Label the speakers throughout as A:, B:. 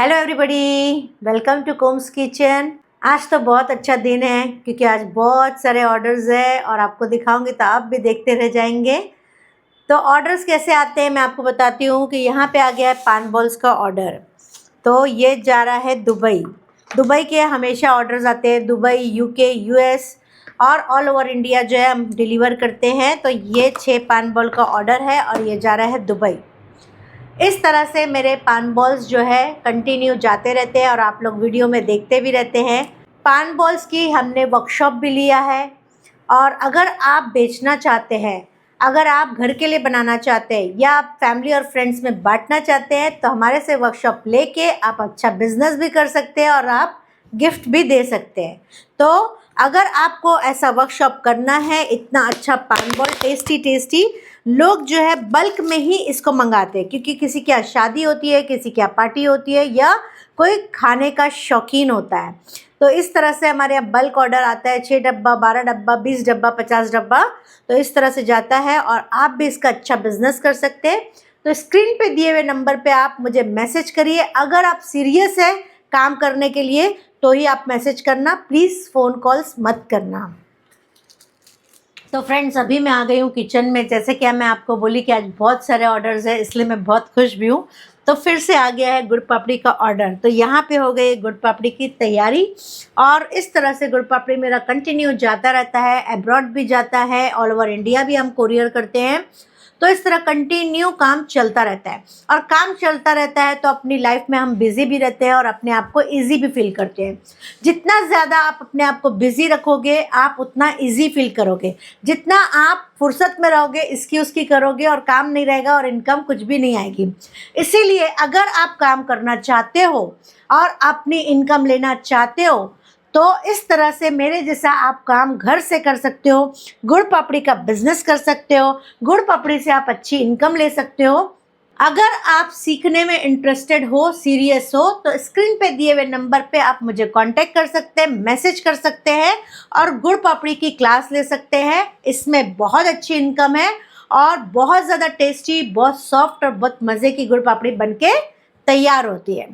A: Hello everybody, welcome to कोम्स kitchen. आज तो बहुत अच्छा दिन है क्योंकि आज बहुत सारे ऑर्डर्स है और आपको दिखाऊंगी तो आप भी देखते रह जाएंगे। तो ऑर्डर्स कैसे आते हैं मैं आपको बताती हूँ कि यहाँ पे आ गया है पान बॉल्स का ऑर्डर। तो ये जा रहा है दुबई। दुबई के हमेशा ऑर्डर्स आते हैं, दुबई, यूके, यूएस और ऑल ओवर इंडिया जो है हम डिलीवर करते हैं। तो ये 6 पान बॉल का ऑर्डर है और ये जा रहा है दुबई। इस तरह से मेरे पान बॉल्स जो है कंटिन्यू जाते रहते हैं और आप लोग वीडियो में देखते भी रहते हैं। पान बॉल्स की हमने वर्कशॉप भी लिया है और अगर आप बेचना चाहते हैं, अगर आप घर के लिए बनाना चाहते हैं या आप फैमिली और फ्रेंड्स में बांटना चाहते हैं तो हमारे से वर्कशॉप लेके आप अच्छा बिजनेस भी कर सकते हैं और आप गिफ्ट भी दे सकते हैं। तो अगर आपको ऐसा वर्कशॉप करना है, इतना अच्छा पान बॉल टेस्टी लोग जो है बल्क में ही इसको मंगाते हैं क्योंकि किसी की शादी होती है, किसी की पार्टी होती है या कोई खाने का शौकीन होता है। तो इस तरह से हमारे यहाँ बल्क ऑर्डर आता है, 6 डब्बा, 12 डब्बा, 20 डब्बा, 50 डब्बा। तो इस तरह से जाता है और आप भी इसका अच्छा बिजनेस कर सकते हैं। तो स्क्रीन पे दिए हुए नंबर पे आप मुझे मैसेज करिए। अगर आप सीरियस है काम करने के लिए तो ही आप मैसेज करना, प्लीज़ फ़ोन कॉल्स मत करना। तो फ्रेंड्स, अभी मैं आ गई हूँ किचन में। जैसे कि मैं आपको बोली कि आज बहुत सारे ऑर्डर्स है इसलिए मैं बहुत खुश भी हूँ। तो फिर से आ गया है गुड़ पापड़ी का ऑर्डर। तो यहाँ पे हो गई गुड़ पापड़ी की तैयारी और इस तरह से गुड़ पापड़ी मेरा कंटिन्यू जाता रहता है, अब्रॉड भी जाता है, ऑल ओवर इंडिया भी हम कोरियर करते हैं। तो इस तरह कंटिन्यू काम चलता रहता है और काम चलता रहता है तो अपनी लाइफ में हम बिज़ी भी रहते हैं और अपने आप को इजी भी फील करते हैं। जितना ज़्यादा आप अपने आप को बिज़ी रखोगे आप उतना इजी फील करोगे। जितना आप फुर्सत में रहोगे, इसकी उसकी करोगे और काम नहीं रहेगा और इनकम कुछ भी नहीं आएगी। इसीलिए अगर आप काम करना चाहते हो और अपनी इनकम लेना चाहते हो तो इस तरह से मेरे जैसा आप काम घर से कर सकते हो। गुड़ पापड़ी का बिजनेस कर सकते हो, गुड़ पापड़ी से आप अच्छी इनकम ले सकते हो। अगर आप सीखने में इंटरेस्टेड हो, सीरियस हो, तो स्क्रीन पे दिए हुए नंबर पे आप मुझे कांटेक्ट कर सकते हैं, मैसेज कर सकते हैं और गुड़ पापड़ी की क्लास ले सकते हैं। इसमें बहुत अच्छी इनकम है और बहुत ज़्यादा टेस्टी, बहुत सॉफ्ट और बहुत मज़े की गुड़ पापड़ी बनके तैयार होती है।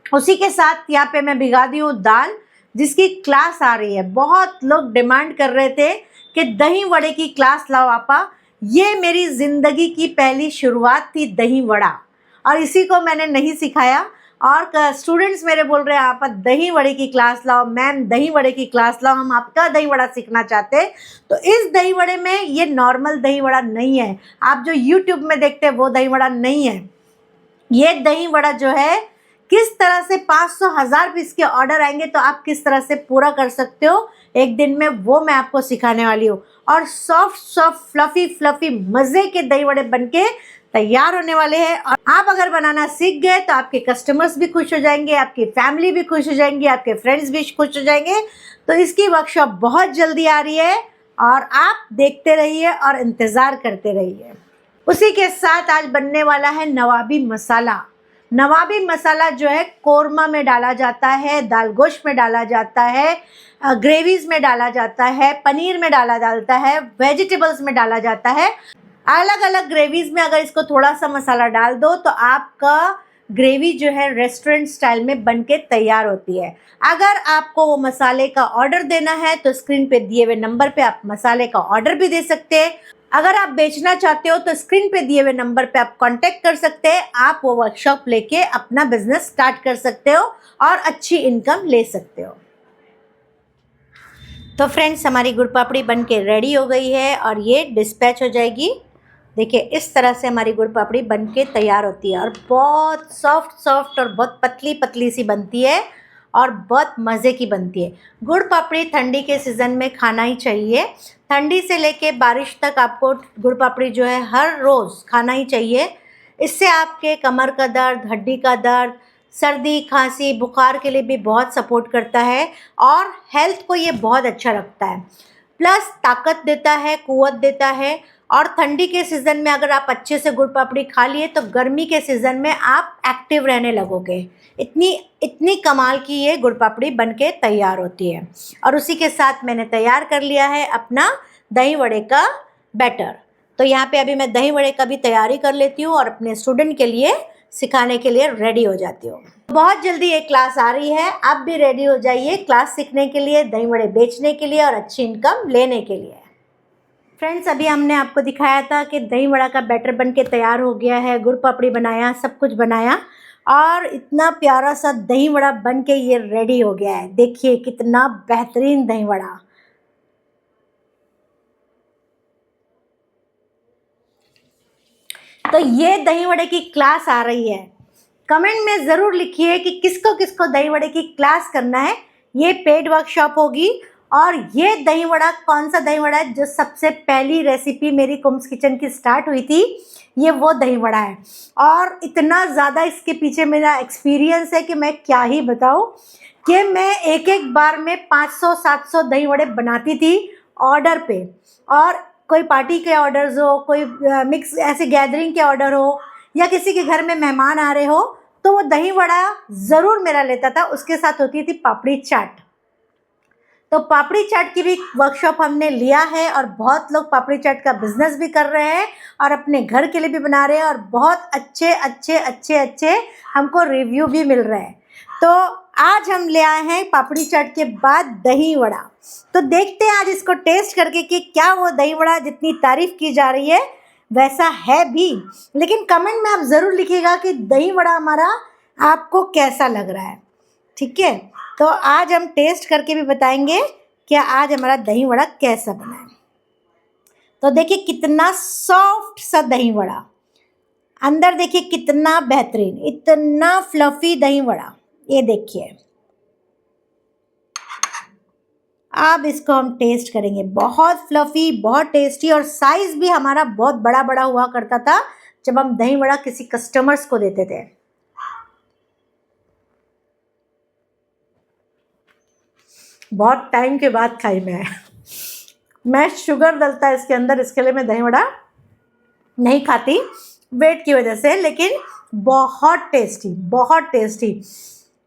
A: उसी के साथ यहाँ पे मैं भिगा दी हूँ दाल, जिसकी क्लास आ रही है। बहुत लोग डिमांड कर रहे थे कि दही वड़े की क्लास लाओ आपा। ये मेरी ज़िंदगी की पहली शुरुआत थी, दही वड़ा, और इसी को मैंने नहीं सिखाया और स्टूडेंट्स मेरे बोल रहे हैं आपा दही वड़े की क्लास लाओ, मैम दही वड़े की क्लास लाओ, हम आपका दही वड़ा सीखना चाहते हैं। तो इस दही वड़े में ये नॉर्मल दही वड़ा नहीं है, आप जो यूट्यूब में देखते हैं वो दही वड़ा नहीं है। ये दही वड़ा जो है किस तरह से 500,000 पीस के ऑर्डर आएंगे तो आप किस तरह से पूरा कर सकते हो एक दिन में, वो मैं आपको सिखाने वाली हूँ। और सॉफ्ट फ्लफी मज़े के दही वड़े बनके तैयार होने वाले हैं। और आप अगर बनाना सीख गए तो आपके कस्टमर्स भी खुश हो जाएंगे, आपकी फैमिली भी खुश हो जाएंगी, आपके फ्रेंड्स भी खुश हो जाएंगे। तो इसकी वर्कशॉप बहुत जल्दी आ रही है और आप देखते रहिए और इंतज़ार करते रहिए। उसी के साथ आज बनने वाला है नवाबी मसाला। नवाबी मसाला जो है कोरमा में डाला जाता है, दाल गोश्त में डाला जाता है, ग्रेवीज़ में डाला जाता है, पनीर में डाला जाता है, वेजिटेबल्स में डाला जाता है। अलग अलग ग्रेवीज़ में अगर इसको थोड़ा सा मसाला डाल दो तो आपका ग्रेवी जो है रेस्टोरेंट स्टाइल में बनके तैयार होती है। अगर आपको वो मसाले का ऑर्डर देना है तो स्क्रीन पे दिए हुए नंबर पे आप मसाले का ऑर्डर भी दे सकते हैं। अगर आप बेचना चाहते हो तो स्क्रीन पे दिए हुए नंबर पे आप कांटेक्ट कर सकते हैं। आप वो वर्कशॉप लेके अपना बिजनेस स्टार्ट कर सकते हो और अच्छी इनकम ले सकते हो। तो फ्रेंड्स, हमारी गुड़ पापड़ी बन के रेडी हो गई है और ये डिस्पैच हो जाएगी। देखिए इस तरह से हमारी गुड़ पापड़ी बन के तैयार होती है और बहुत सॉफ्ट और बहुत पतली सी बनती है और बहुत मज़े की बनती है। गुड़ पापड़ी ठंडी के सीज़न में खाना ही चाहिए। ठंडी से लेके बारिश तक आपको गुड़ पापड़ी जो है हर रोज़ खाना ही चाहिए। इससे आपके कमर का दर्द, हड्डी का दर्द, सर्दी, खांसी, बुखार के लिए भी बहुत सपोर्ट करता है और हेल्थ को ये बहुत अच्छा रखता है। प्लस ताकत देता है, कुव्वत देता है। और ठंडी के सीज़न में अगर आप अच्छे से गुड़ पापड़ी खा लिए तो गर्मी के सीज़न में आप एक्टिव रहने लगोगे। इतनी कमाल की ये गुड़ पापड़ी बनके तैयार होती है। और उसी के साथ मैंने तैयार कर लिया है अपना दही वड़े का बैटर। तो यहाँ पे अभी मैं दही वड़े का भी तैयारी कर लेती हूँ और अपने स्टूडेंट के लिए सिखाने के लिए रेडी हो जाती हूँ। बहुत जल्दी एक क्लास आ रही है, आप भी रेडी हो जाइए क्लास सीखने के लिए, दही वड़े बेचने के लिए और अच्छी इनकम लेने के लिए। फ्रेंड्स, अभी हमने आपको दिखाया था कि दही वड़ा का बैटर बन के तैयार हो गया है, गुड़ पापड़ी बनाया, सब कुछ बनाया और इतना प्यारा सा दही वड़ा बन के ये रेडी हो गया है। देखिए कितना बेहतरीन दही वड़ा। तो ये दही वड़े की क्लास आ रही है। कमेंट में ज़रूर लिखिए कि किसको किसको दही वड़े की क्लास करना है। ये पेड वर्कशॉप होगी और ये दही वड़ा कौन सा दही वड़ा है जो सबसे पहली रेसिपी मेरी कुम्स किचन की स्टार्ट हुई थी, ये वो दही वड़ा है। और इतना ज़्यादा इसके पीछे मेरा एक्सपीरियंस है कि मैं क्या ही बताऊँ कि मैं एक एक बार में 500-700 दही वड़े बनाती थी ऑर्डर पे। और कोई पार्टी के ऑर्डर्स हो, कोई मिक्स ऐसे गैदरिंग के ऑर्डर हो या किसी के घर में मेहमान आ रहे हो तो वो दही वड़ा ज़रूर मेरा लेता था। उसके साथ होती थी पापड़ी चाट। तो पापड़ी चाट की भी वर्कशॉप हमने लिया है और बहुत लोग पापड़ी चाट का बिजनेस भी कर रहे हैं और अपने घर के लिए भी बना रहे हैं और बहुत अच्छे अच्छे अच्छे अच्छे हमको रिव्यू भी मिल रहे हैं। तो आज हम ले आए हैं पापड़ी चाट के बाद दही वड़ा। तो देखते हैं आज इसको टेस्ट करके कि क्या वो दही वड़ा जितनी तारीफ़ की जा रही है वैसा है भी। लेकिन कमेंट में आप ज़रूर लिखिएगा कि दही वड़ा हमारा आपको कैसा लग रहा है, ठीक है। तो आज हम टेस्ट करके भी बताएंगे कि आज हमारा दही वड़ा कैसा बना है। तो देखिए कितना सॉफ्ट सा दही वड़ा, अंदर देखिए कितना बेहतरीन, इतना फ्लफ़ी दही वड़ा। ये देखिए, अब इसको हम टेस्ट करेंगे। बहुत फ्लफ़ी, बहुत टेस्टी और साइज़ भी हमारा बहुत बड़ा बड़ा हुआ करता था जब हम दही वड़ा किसी कस्टमर्स को देते थे। बहुत टाइम के बाद खाई मैं शुगर डलता है इसके अंदर, इसके लिए मैं दही वड़ा नहीं खाती वेट की वजह से। लेकिन बहुत टेस्टी, बहुत टेस्टी,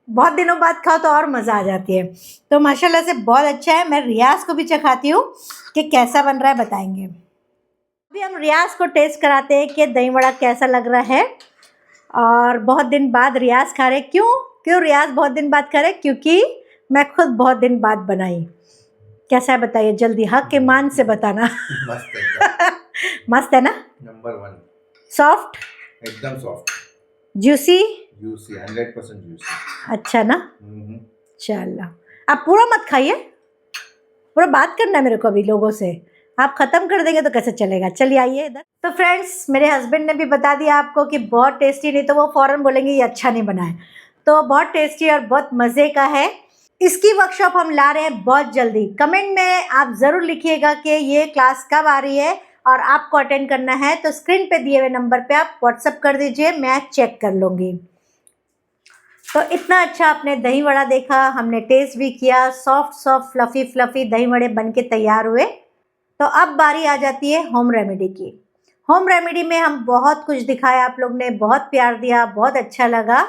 A: बहुत दिनों बाद खाओ तो और मज़ा आ जाती है। तो माशाल्लाह से बहुत अच्छा है। मैं रियाज़ को भी चखाती हूँ कि कैसा बन रहा है, बताएंगे। अभी हम रियाज़ को टेस्ट कराते हैं कि दही वड़ा कैसा लग रहा है। और बहुत दिन बाद रियाज़ खा रहे। क्यों रियाज़ बहुत दिन बाद खा रहे? क्योंकि मैं खुद बहुत दिन बाद बनाई। कैसा है बताइए जल्दी, हक ईमान से बताना।
B: मस्त है।
A: मस्त है ना?
B: नंबर 1।
A: सॉफ्ट,
B: एकदम सॉफ्ट,
A: जूसी
B: 100% जूसी।
A: अच्छा ना? चलो आप पूरा मत खाइए, पूरा बात करना है मेरे को अभी लोगों से। आप ख़त्म कर देंगे तो कैसे चलेगा। चलिए आइए इधर। तो फ्रेंड्स, मेरे हस्बैंड ने भी बता दिया आपको कि बहुत टेस्टी, नहीं तो वो फ़ौरन बोलेंगे ये अच्छा नहीं बना है। तो बहुत टेस्टी और बहुत मज़े का है। इसकी वर्कशॉप हम ला रहे हैं बहुत जल्दी। कमेंट में आप ज़रूर लिखिएगा कि ये क्लास कब आ रही है और आपको अटेंड करना है। तो स्क्रीन पे दिए हुए नंबर पे आप व्हाट्सअप कर दीजिए, मैं चेक कर लूँगी। तो इतना अच्छा आपने दही वड़ा देखा, हमने टेस्ट भी किया। सॉफ्ट सॉफ्ट फ्लफ़ी फ्लफ़ी दही वड़े बन के तैयार हुए। तो अब बारी आ जाती है होम रेमेडी की। होम रेमेडी में हम बहुत कुछ दिखाया, आप लोग ने बहुत प्यार दिया, बहुत अच्छा लगा।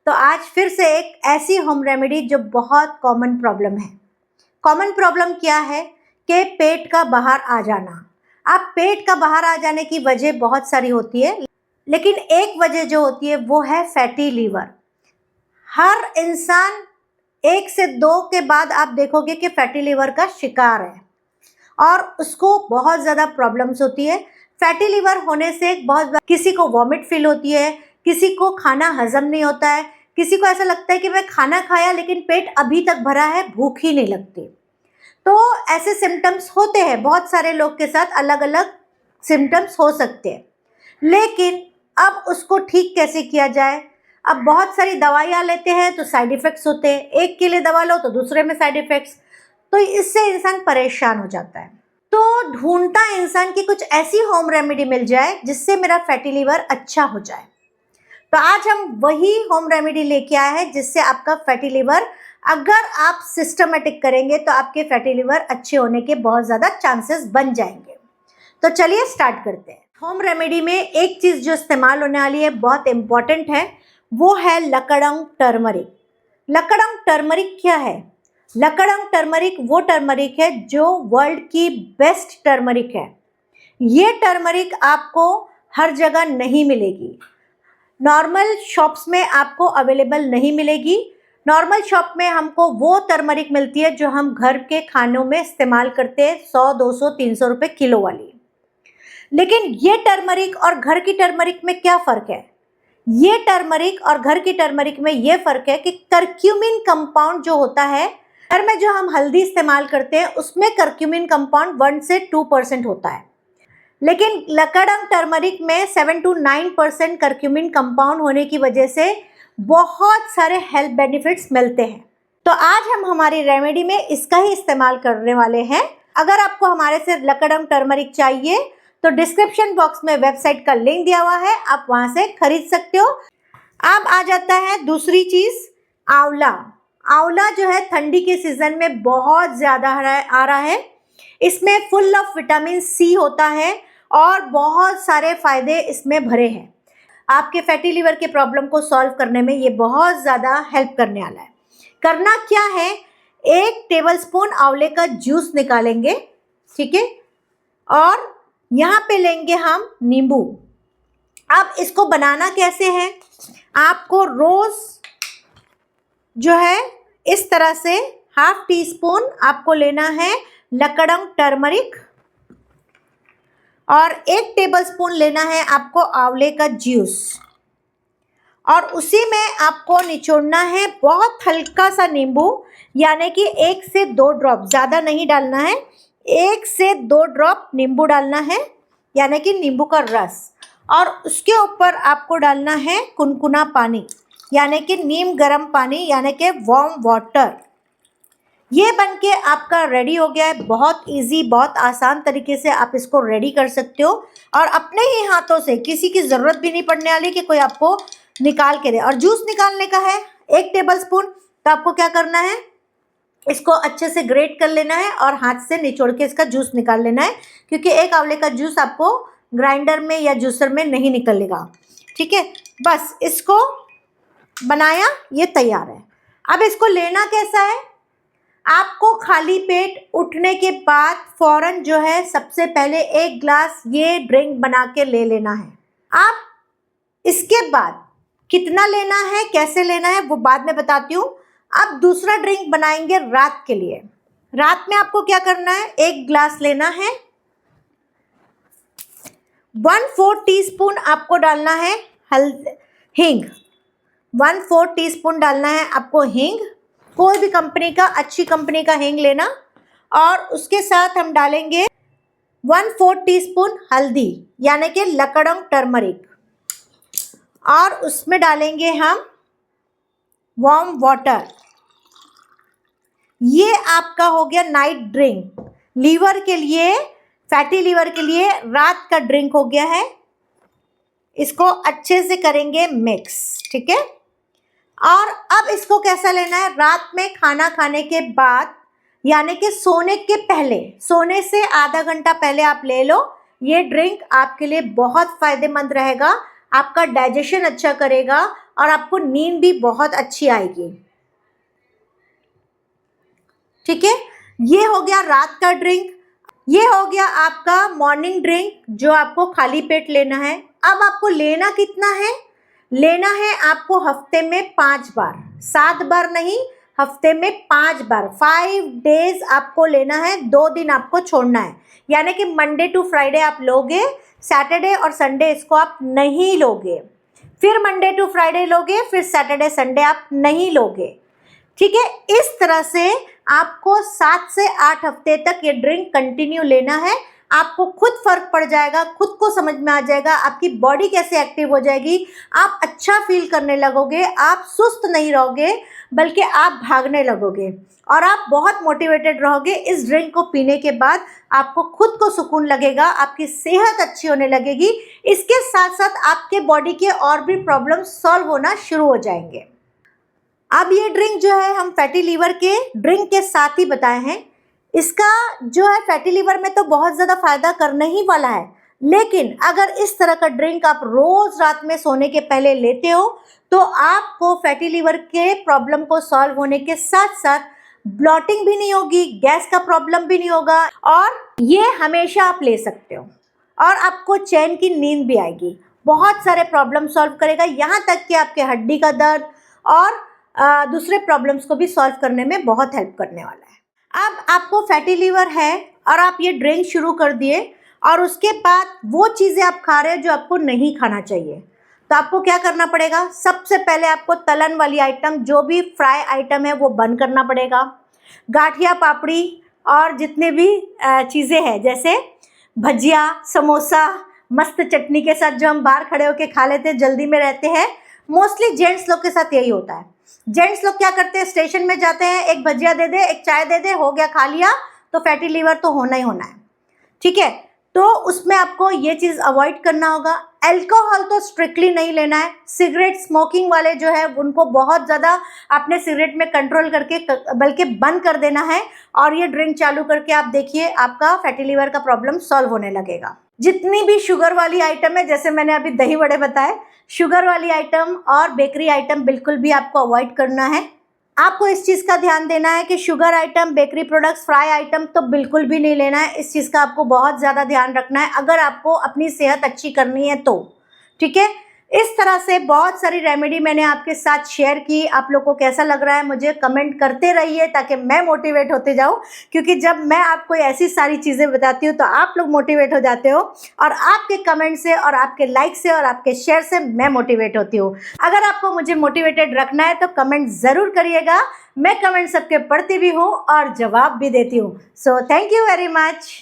A: तो आज फिर से एक ऐसी होम रेमेडी जो बहुत कॉमन प्रॉब्लम है। कॉमन प्रॉब्लम क्या है कि पेट का बाहर आ जाना। अब पेट का बाहर आ जाने की वजह बहुत सारी होती है, लेकिन एक वजह जो होती है वो है फैटी लीवर। हर इंसान 1 से 2 के बाद आप देखोगे कि फैटी लीवर का शिकार है और उसको बहुत ज़्यादा प्रॉब्लम्स होती है। फैटी लीवर होने से किसी को वॉमिट फील होती है, किसी को खाना हजम नहीं होता है, किसी को ऐसा लगता है कि मैं खाना खाया लेकिन पेट अभी तक भरा है, भूख ही नहीं लगती। तो ऐसे सिम्टम्स होते हैं, बहुत सारे लोग के साथ अलग अलग सिम्टम्स हो सकते हैं। लेकिन अब उसको ठीक कैसे किया जाए? अब बहुत सारी दवाइयाँ लेते हैं तो साइड इफ़ेक्ट्स होते हैं, एक के लिए दवा लो तो दूसरे में साइड इफ़ेक्ट्स, तो इससे इंसान परेशान हो जाता है। तो ढूंढता इंसान की कुछ ऐसी होम रेमेडी मिल जाए जिससे मेरा फैटी लीवर अच्छा हो जाए। तो आज हम वही होम रेमेडी लेके आए हैं जिससे आपका फैटी लीवर, अगर आप सिस्टमेटिक करेंगे तो आपके फैटी लीवर अच्छे होने के बहुत ज़्यादा चांसेस बन जाएंगे। तो चलिए स्टार्ट करते हैं। होम रेमेडी में एक चीज़ जो इस्तेमाल होने वाली है, बहुत इम्पॉर्टेंट है, वो है लकडंग टर्मरिक। लकडंग टर्मरिक क्या है? लकडंग टर्मरिक वो टर्मरिक है जो वर्ल्ड की बेस्ट टर्मरिक है। ये टर्मरिक आपको हर जगह नहीं मिलेगी। नॉर्मल शॉप्स में आपको अवेलेबल नहीं मिलेगी। नॉर्मल शॉप में हमको वो टर्मरिक मिलती है जो हम घर के खानों में इस्तेमाल करते हैं, 100, 200, 300 रुपये किलो वाली। लेकिन ये टर्मरिक और घर की टर्मरिक में क्या फ़र्क है? ये टर्मरिक और घर की टर्मरिक में ये फ़र्क है कि करक्यूमिन कंपाउंड जो होता है, घर में जो हम हल्दी इस्तेमाल करते हैं उसमें करक्यूमिन कंपाउंड 1 से 2% होता है, लेकिन लकड़म टर्मरिक में 7 to 9% करक्यूमिन कंपाउंड होने की वजह से बहुत सारे हेल्थ बेनिफिट्स मिलते हैं। तो आज हम हमारी रेमेडी में इसका ही इस्तेमाल करने वाले हैं। अगर आपको हमारे से लकड़म टर्मरिक चाहिए तो डिस्क्रिप्शन बॉक्स में वेबसाइट का लिंक दिया हुआ है, आप वहां से खरीद सकते हो। अब आ जाता है दूसरी चीज़, आंवला। आंवला जो है ठंडी के सीज़न में बहुत ज़्यादा आ रहा है। इसमें फुल ऑफ विटामिन सी होता है और बहुत सारे फ़ायदे इसमें भरे हैं। आपके फैटी लिवर के प्रॉब्लम को सॉल्व करने में ये बहुत ज़्यादा हेल्प करने वाला है। करना क्या है, 1 टेबलस्पून आंवले का जूस निकालेंगे, ठीक है, और यहाँ पे लेंगे हम नींबू। अब इसको बनाना कैसे है, आपको रोज़ जो है इस तरह से ½ टीस्पून आपको लेना है लकड़म टर्मरिक और 1 टेबलस्पून लेना है आपको आंवले का जूस, और उसी में आपको निचोड़ना है बहुत हल्का सा नींबू, यानी कि 1 से 2 ड्रॉप, ज़्यादा नहीं डालना है, 1 से 2 ड्रॉप नींबू डालना है, यानी कि नींबू का रस। और उसके ऊपर आपको डालना है कुनकुना पानी, यानी कि नीम गर्म पानी, यानी कि वार्म वाटर। ये बनके आपका रेडी हो गया है। बहुत इजी, बहुत आसान तरीके से आप इसको रेडी कर सकते हो और अपने ही हाथों से, किसी की ज़रूरत भी नहीं पड़ने वाली कि कोई आपको निकाल के दे। और जूस निकालने का है 1 टेबलस्पून, तो आपको क्या करना है, इसको अच्छे से ग्रेट कर लेना है और हाथ से निचोड़ के इसका जूस निकाल लेना है, क्योंकि एक आंवले का जूस आपको ग्राइंडर में या जूसर में नहीं निकलेगा, ठीक है। बस इसको बनाया, ये तैयार है। अब इसको लेना कैसा है, आपको खाली पेट उठने के बाद फ़ौरन जो है सबसे पहले 1 ग्लास ये ड्रिंक बना के ले लेना है। आप इसके बाद कितना लेना है, कैसे लेना है, वो बाद में बताती हूँ। अब दूसरा ड्रिंक बनाएंगे रात के लिए। रात में आपको क्या करना है, 1 ग्लास लेना है, 1/4 टीस्पून आपको डालना है हींग, 1/4 टीस्पून डालना है आपको हींग, कोई भी कंपनी का, अच्छी कंपनी का हींग लेना। और उसके साथ हम डालेंगे 1/4 टीस्पून हल्दी, यानी कि लकड़म टर्मरिक, और उसमें डालेंगे हम वार्म वाटर। ये आपका हो गया नाइट ड्रिंक, लीवर के लिए, फैटी लीवर के लिए रात का ड्रिंक हो गया है। इसको अच्छे से करेंगे मिक्स, ठीक है। और अब इसको कैसा लेना है, रात में खाना खाने के बाद, यानी कि सोने के पहले, सोने से आधा घंटा पहले आप ले लो। ये ड्रिंक आपके लिए बहुत फ़ायदेमंद रहेगा, आपका डाइजेशन अच्छा करेगा और आपको नींद भी बहुत अच्छी आएगी, ठीक है। ये हो गया रात का ड्रिंक। ये हो गया आपका मॉर्निंग ड्रिंक जो आपको खाली पेट लेना है। अब आपको लेना कितना है, लेना है आपको हफ्ते में 5 बार, 7 बार नहीं, हफ्ते में 5 बार, 5 डेज आपको लेना है, 2 दिन आपको छोड़ना है। यानी कि मंडे टू फ्राइडे आप लोगे, सैटरडे और संडे इसको आप नहीं लोगे, फिर मंडे टू फ्राइडे लोगे, फिर सैटरडे संडे आप नहीं लोगे, ठीक है। इस तरह से आपको 7 से 8 हफ्ते तक ये ड्रिंक कंटिन्यू लेना है। आपको खुद फर्क पड़ जाएगा, खुद को समझ में आ जाएगा, आपकी बॉडी कैसे एक्टिव हो जाएगी, आप अच्छा फील करने लगोगे, आप सुस्त नहीं रहोगे बल्कि आप भागने लगोगे और आप बहुत मोटिवेटेड रहोगे। इस ड्रिंक को पीने के बाद आपको खुद को सुकून लगेगा, आपकी सेहत अच्छी होने लगेगी, इसके साथ साथ आपके बॉडी के और भी प्रॉब्लम सॉल्व होना शुरू हो जाएंगे। अब ये ड्रिंक जो है हम फैटी लीवर के ड्रिंक के साथ ही बताए हैं। इसका जो है फैटी लीवर में तो बहुत ज़्यादा फ़ायदा करने ही वाला है, लेकिन अगर इस तरह का ड्रिंक आप रोज़ रात में सोने के पहले लेते हो तो आपको फैटी लीवर के प्रॉब्लम को सॉल्व होने के साथ साथ ब्लॉटिंग भी नहीं होगी, गैस का प्रॉब्लम भी नहीं होगा, और ये हमेशा आप ले सकते हो और आपको चैन की नींद भी आएगी। बहुत सारे प्रॉब्लम सॉल्व करेगा, यहाँ तक कि आपके हड्डी का दर्द और दूसरे प्रॉब्लम्स को भी सॉल्व करने में बहुत हेल्प करने वाला है। अब आपको फैटी लीवर है और आप ये ड्रिंक शुरू कर दिए और उसके बाद वो चीज़ें आप खा रहे हैं जो आपको नहीं खाना चाहिए, तो आपको क्या करना पड़ेगा? सबसे पहले आपको तलन वाली आइटम, जो भी फ्राई आइटम है वो बंद करना पड़ेगा। गाठिया पापड़ी और जितने भी चीज़ें हैं जैसे भजिया, समोसा, मस्त चटनी के साथ जो हम बाहर खड़े होके खा लेते हैं, जल्दी में रहते हैं, मोस्टली जेंट्स लोग के साथ यही होता है। जेंट्स लोग क्या करते हैं, स्टेशन में जाते हैं, एक भजिया दे दे, एक चाय दे दे, हो गया, खा लिया, तो फैटी लीवर तो होना ही होना है। ठीक है, तो उसमें आपको ये चीज़ अवॉइड करना होगा। अल्कोहल तो स्ट्रिक्टली नहीं लेना है। सिगरेट स्मोकिंग वाले जो है उनको बहुत ज़्यादा आपने सिगरेट में कंट्रोल करके बल्कि बंद कर देना है, और ये ड्रिंक चालू करके आप देखिए आपका फैटी लीवर का प्रॉब्लम सॉल्व होने लगेगा। जितनी भी शुगर वाली आइटम है, जैसे मैंने अभी दही वड़े बताए, शुगर वाली आइटम और बेकरी आइटम बिल्कुल भी आपको अवॉइड करना है। आपको इस चीज़ का ध्यान देना है कि sugar item, bakery products, fry item तो बिल्कुल भी नहीं लेना है। इस चीज़ का आपको बहुत ज़्यादा ध्यान रखना है अगर आपको अपनी सेहत अच्छी करनी है तो। ठीक है, इस तरह से बहुत सारी रेमेडी मैंने आपके साथ शेयर की। आप लोग को कैसा लग रहा है मुझे कमेंट करते रहिए ताकि मैं मोटिवेट होते जाऊँ, क्योंकि जब मैं आपको ऐसी सारी चीज़ें बताती हूँ तो आप लोग मोटिवेट हो जाते हो, और आपके कमेंट से और आपके लाइक से और आपके शेयर से मैं मोटिवेट होती हूँ। अगर आपको मुझे मोटिवेटेड रखना है तो कमेंट ज़रूर करिएगा। मैं कमेंट सबके पढ़ती भी हूँ और जवाब भी देती हूँ। So thank you very much.